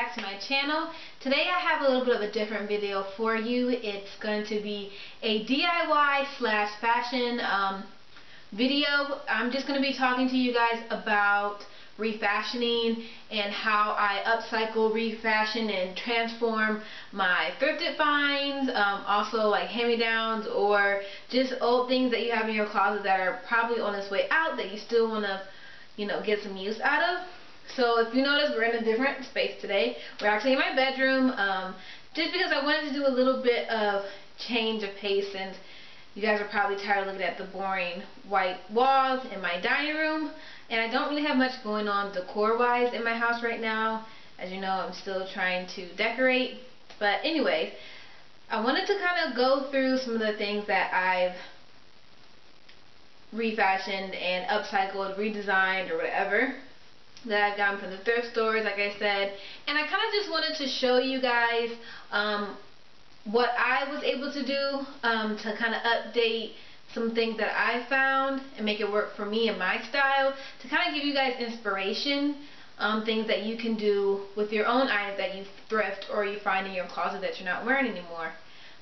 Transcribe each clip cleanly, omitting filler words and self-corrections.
back to my channel. Today I have a little bit of a different video for you. It's going to be a DIY slash fashion video. I'm just going to be talking to you guys about refashioning and how I upcycle, refashion, and transform my thrifted finds, also like hand-me-downs or just old things that you have in your closet that are probably on its way out that you still want to, get some use out of. So if you notice, we're in a different space today. We're actually in my bedroom, just because I wanted to do a little bit of change of pace, and you guys are probably tired of looking at the boring white walls in my dining room. And I don't really have much going on decor-wise in my house right now. As you know, I'm still trying to decorate. But anyways, I wanted to kind of go through some of the things that I've refashioned and upcycled, redesigned, or whatever, that I've gotten from the thrift stores, like I said. And I kind of just wanted to show you guys what I was able to do to kind of update some things that I found and make it work for me and my style, to kind of give you guys inspiration, things that you can do with your own items that you thrift or you find in your closet that you're not wearing anymore.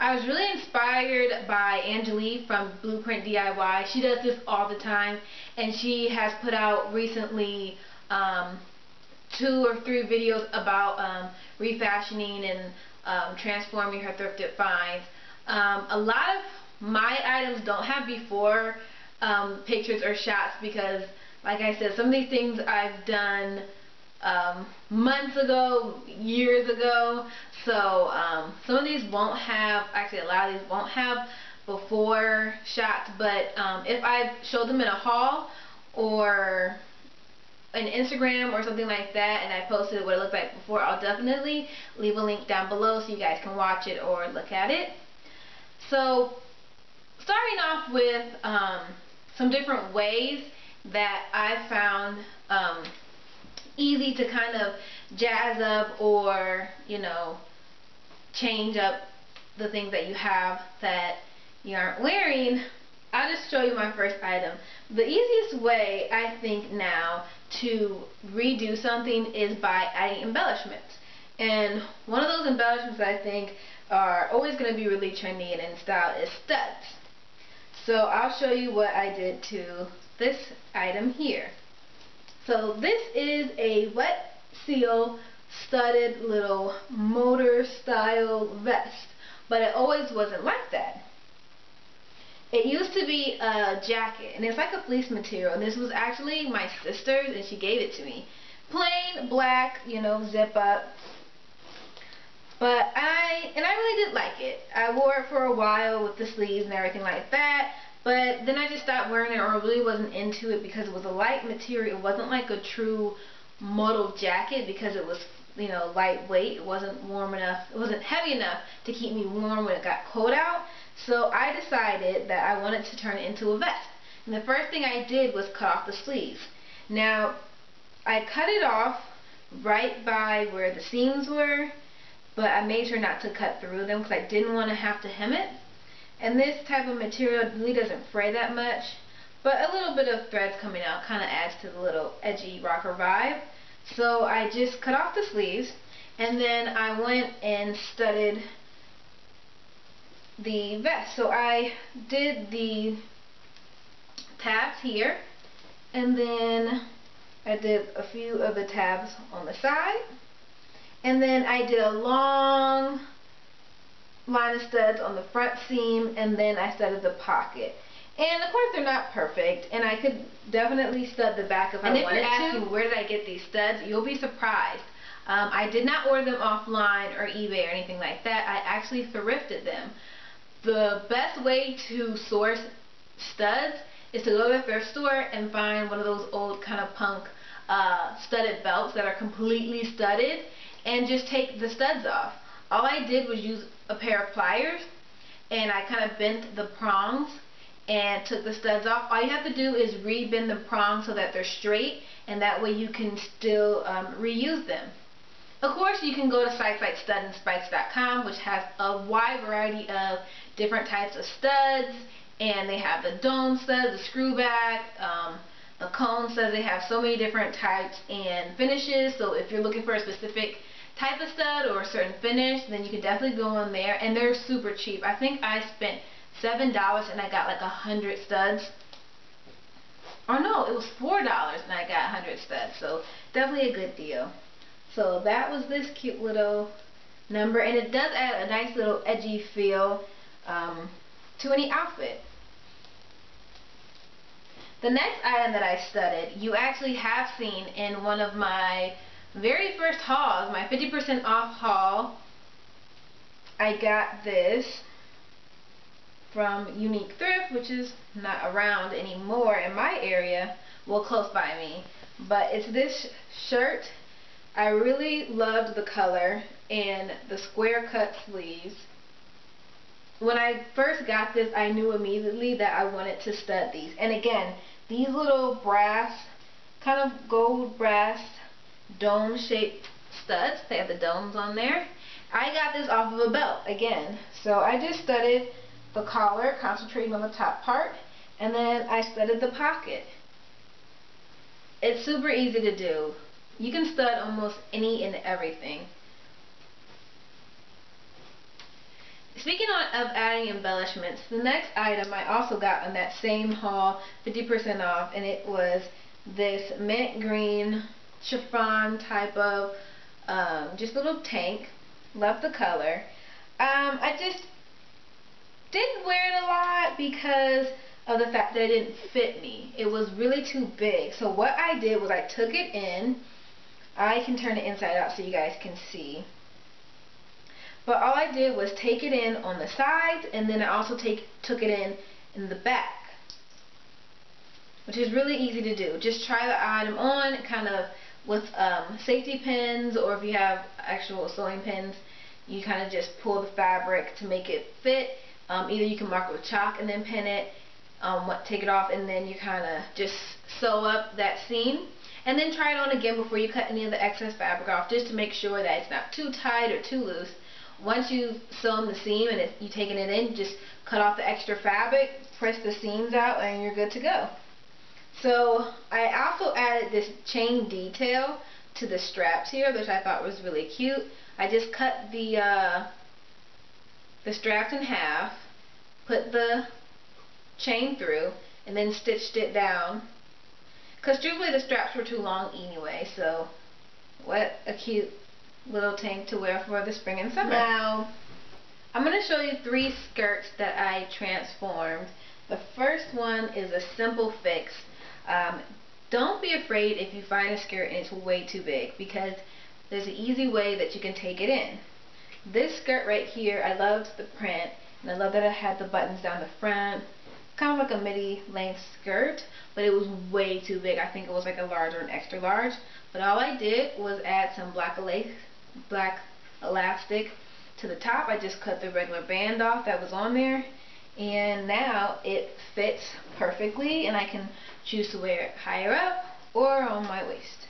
I was really inspired by Angelique from BlueprintDIY. She does this all the time, and she has put out recently 2 or 3 videos about refashioning and transforming her thrifted finds. A lot of my items don't have before pictures or shots because, like I said, some of these things I've done months ago, years ago. So some of these won't have, actually a lot of these won't have before shots, but if I show them in a haul or an Instagram or something like that and I posted what it looked like before, I'll definitely leave a link down below so you guys can watch it or look at it. So starting off with some different ways that I found easy to kind of jazz up or, change up the things that you have that you aren't wearing. I'll just show you my first item. The easiest way, I think now, to redo something is by adding embellishments. And one of those embellishments I think are always going to be really trendy and in style is studs. So I'll show you what I did to this item here. So this is a wet seal studded little motor style vest, but it always wasn't like that. It used to be a jacket, and it's like a fleece material, and this was actually my sister's, and she gave it to me. Plain black, zip up. But I really did like it. I wore it for a while with the sleeves and everything like that, but then I just stopped wearing it, or really wasn't into it because it was a light material. It wasn't like a true modal jacket because it was, lightweight. It wasn't warm enough. It wasn't heavy enough to keep me warm when it got cold out. So I decided that I wanted to turn it into a vest. And the first thing I did was cut off the sleeves. Now, I cut it off right by where the seams were, but I made sure not to cut through them because I didn't want to have to hem it. And this type of material really doesn't fray that much, but a little bit of threads coming out kind of adds to the little edgy rocker vibe. So I just cut off the sleeves, and then I went and studded the vest. So I did the tabs here, and then I did a few of the tabs on the side, and then I did a long line of studs on the front seam, and then I studded the pocket. And of course they're not perfect, and I could definitely stud the back if I wanted to. And if you're asking where did I get these studs, you'll be surprised. I did not order them offline or eBay or anything like that. I actually thrifted them. The best way to source studs is to go to the thrift store and find one of those old kind of punk studded belts that are completely studded, and just take the studs off. All I did was use a pair of pliers, and I kind of bent the prongs and took the studs off. All you have to do is re-bend the prongs so that they're straight, and that way you can still reuse them. Of course, you can go to sites like studandspikes.com, which has a wide variety of different types of studs, and they have the dome studs, the screw back, the cone studs. They have so many different types and finishes, so if you're looking for a specific type of stud or a certain finish, then you can definitely go on there, and they're super cheap. I think I spent $7 and I got like 100 studs. Or no, it was $4 and I got 100 studs. So definitely a good deal. So that was this cute little number, and it does add a nice little edgy feel to any outfit. The next item that I studded, you actually have seen in one of my very first hauls, my 50% off haul. I got this from Unique Thrift, which is not around anymore in my area, well, close by me. But it's this shirt. I really loved the color and the square cut sleeves. When I first got this, I knew immediately that I wanted to stud these. And again, these little brass, kind of gold brass dome shaped studs, they have the domes on there. I got this off of a belt again. So I just studded the collar, concentrating on the top part, and then I studded the pocket. It's super easy to do. You can stud almost any and everything. Speaking of adding embellishments, the next item I also got on that same haul, 50% off, and it was this mint green chiffon type of just little tank. Love the color. I just didn't wear it a lot because of the fact that it didn't fit me. It was really too big. So what I did was I took it in. I can turn it inside out so you guys can see. But all I did was take it in on the sides, and then I also took it in the back, which is really easy to do. Just try the item on kind of with safety pins, or if you have actual sewing pins, you kind of just pull the fabric to make it fit. Either you can mark it with chalk and then pin it, take it off, and then you kind of just sew up that seam. And then try it on again before you cut any of the excess fabric off, just to make sure that it's not too tight or too loose. Once you've sewn the seam and you've taken it in, just cut off the extra fabric, press the seams out, and you're good to go. So I also added this chain detail to the straps here, which I thought was really cute. I just cut the straps in half, put the chain through, and then stitched it down. Because truthfully the straps were too long anyway, so what a cute little tank to wear for the spring and summer. Now, I'm going to show you 3 skirts that I transformed. The first one is a simple fix. Don't be afraid if you find a skirt and it's way too big, because there's an easy way that you can take it in. This skirt right here, I loved the print, and I love that it had the buttons down the front. Kind of like a midi length skirt, but it was way too big. I think it was like a large or an extra large. But all I did was add some black elastic to the top. I just cut the regular band off that was on there, and now it fits perfectly, and I can choose to wear it higher up or on my waist,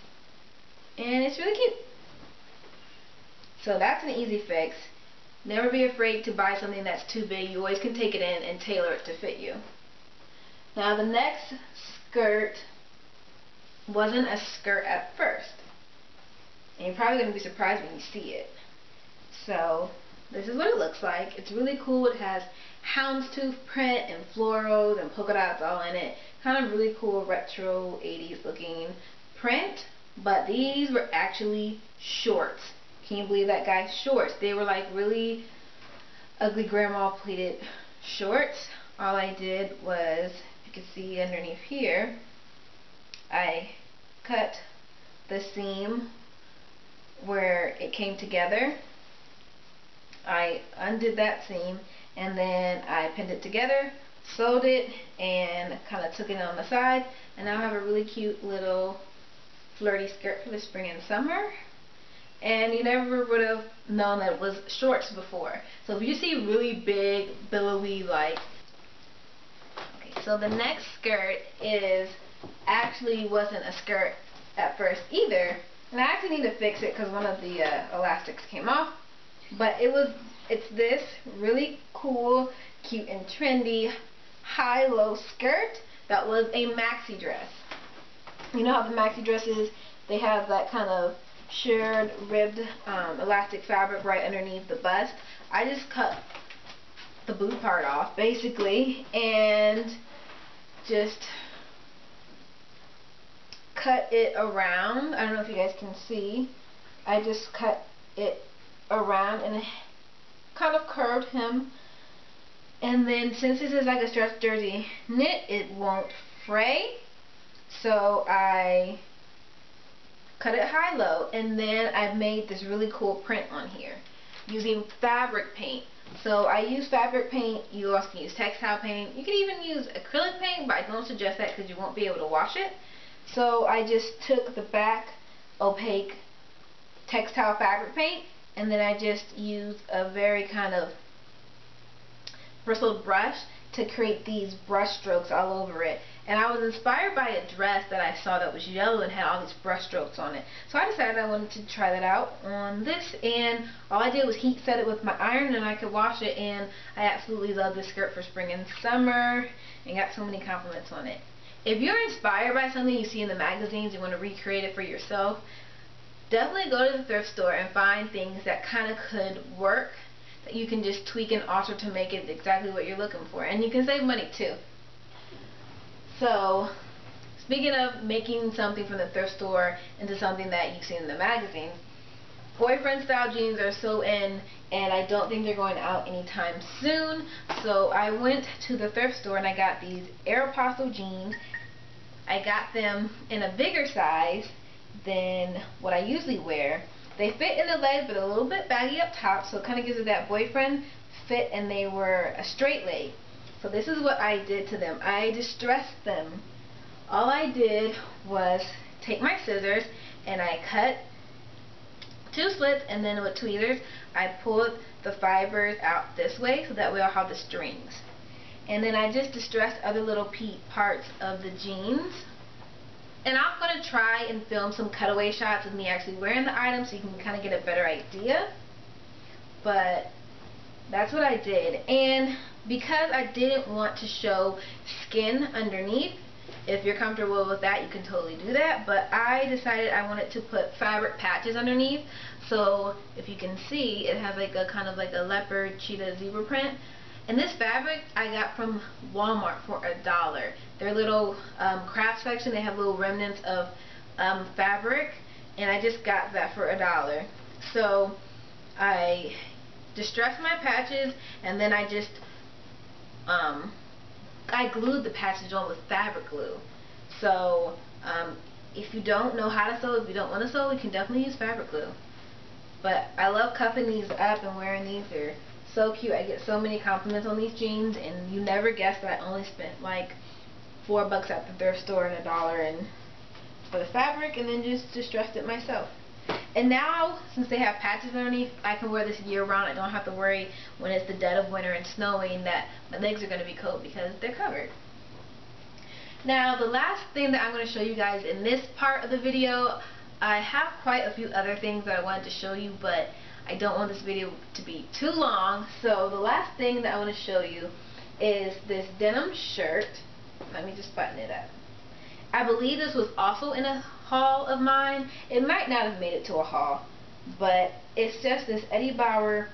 and it's really cute. So that's an easy fix. Never be afraid to buy something that's too big. You always can take it in and tailor it to fit you. Now the next skirt wasn't a skirt at first, and you're probably going to be surprised when you see it. So this is what it looks like. It's really cool. It has houndstooth print and florals and polka dots all in it. Kind of really cool retro 80s looking print. But these were actually shorts. Can you believe that, guys? Shorts. They were like really ugly grandma pleated shorts. All I did was, you can see underneath here, I cut the seam where it came together. I undid that seam, and then I pinned it together, sewed it, and kind of took it on the side, and now I have a really cute little flirty skirt for the spring and summer. And you never would have known that it was shorts before. So if you see really big, billowy, like... Okay, so the next skirt actually wasn't a skirt at first either. And I actually need to fix it because one of the elastics came off. But it's this really cool, cute, and trendy high-low skirt that was a maxi dress. You know how the maxi dresses, they have that kind of shared ribbed elastic fabric right underneath the bust. I just cut the boot part off basically and just cut it around. I don't know if you guys can see. I just cut it around and kind of curved him. And then since this is like a stretch jersey knit, it won't fray. So I cut it high-low, and then I've made this really cool print on here using fabric paint. So I use fabric paint. You also can use textile paint. You can even use acrylic paint, but I don't suggest that because you won't be able to wash it. So I just took the back opaque textile fabric paint, and then I just used a very kind of bristled brush to create these brush strokes all over it. And I was inspired by a dress that I saw that was yellow and had all these brush strokes on it. So I decided I wanted to try that out on this, and all I did was heat set it with my iron and I could wash it, and I absolutely love this skirt for spring and summer and got so many compliments on it. If you're inspired by something you see in the magazines, you want to recreate it for yourself, definitely go to the thrift store and find things that kind of could work, that you can just tweak and alter to make it exactly what you're looking for. And you can save money too. So, speaking of making something from the thrift store into something that you've seen in the magazines, boyfriend style jeans are so in, and I don't think they're going out anytime soon. So I went to the thrift store and I got these Aeropostale jeans. I got them in a bigger size than what I usually wear. They fit in the leg but a little bit baggy up top, so it kind of gives it that boyfriend fit, and they were a straight leg. So this is what I did to them. I distressed them. All I did was take my scissors and I cut 2 slits, and then with tweezers I pulled the fibers out this way so that way I'll have the strings. And then I just distressed other little parts of the jeans. And I'm going to try and film some cutaway shots of me actually wearing the item so you can kind of get a better idea. But that's what I did. And because I didn't want to show skin underneath, if you're comfortable with that, you can totally do that. But I decided I wanted to put fabric patches underneath. So if you can see, it has like a kind of like a leopard cheetah zebra print. And this fabric I got from Walmart for $1. Their little craft section, they have little remnants of fabric, and I just got that for $1. So I distressed my patches, and then I just I glued the patches on with fabric glue. So if you don't know how to sew, if you don't want to sew, you can definitely use fabric glue. But I love cuffing these up and wearing these. They're so cute. I get so many compliments on these jeans, and you never guess that I only spent like $4 at the thrift store and $1 for the fabric, and then just distressed it myself. And now, since they have patches underneath, I can wear this year round. I don't have to worry when it's the dead of winter and snowing that my legs are going to be cold because they're covered. Now, the last thing that I'm going to show you guys in this part of the video, I have quite a few other things that I wanted to show you, but I don't want this video to be too long. So the last thing that I want to show you is this denim shirt. Let me just button it up. I believe this was also in a haul of mine. It might not have made it to a haul, but it's just this Eddie Bauer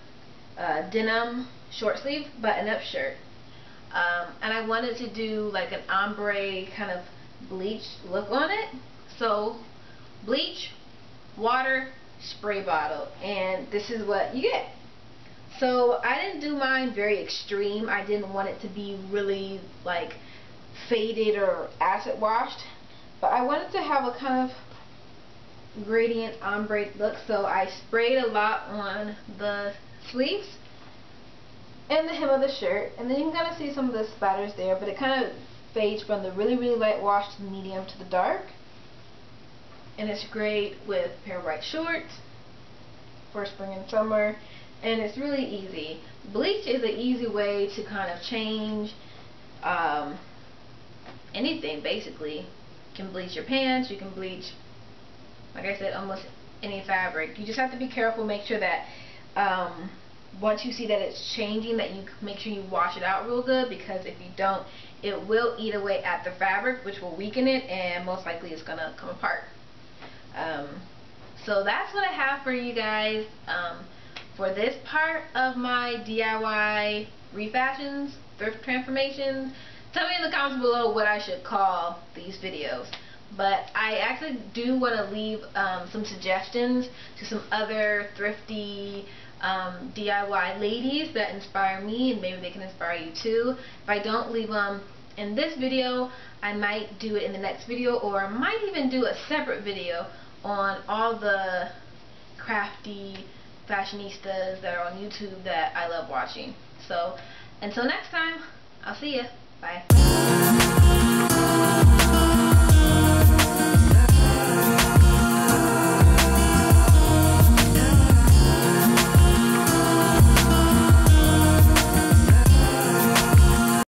denim short sleeve button up shirt. And I wanted to do like an ombre kind of bleach look on it. So bleach, water, spray bottle, and this is what you get. So I didn't do mine very extreme. I didn't want it to be really like faded or acid washed, but I wanted to have a kind of gradient ombre look, so I sprayed a lot on the sleeves and the hem of the shirt, and then you can kind of see some of the spatters there, but it kind of fades from the really light wash to the medium to the dark. And it's great with a pair of white shorts for spring and summer, and it's really easy. Bleach is an easy way to kind of change anything basically. You can bleach your pants, you can bleach, like I said, almost any fabric. You just have to be careful, make sure that once you see that it's changing, that you make sure you wash it out real good, because if you don't, it will eat away at the fabric, which will weaken it, and most likely it's going to come apart. So that's what I have for you guys for this part of my DIY refashions, thrift transformations. Tell me in the comments below what I should call these videos. But I actually do want to leave some suggestions to some other thrifty DIY ladies that inspire me, and maybe they can inspire you too. If I don't leave them in this video, I might do it in the next video, or I might even do a separate video on all the crafty fashionistas that are on YouTube that I love watching. So until next time, I'll see ya. Bye.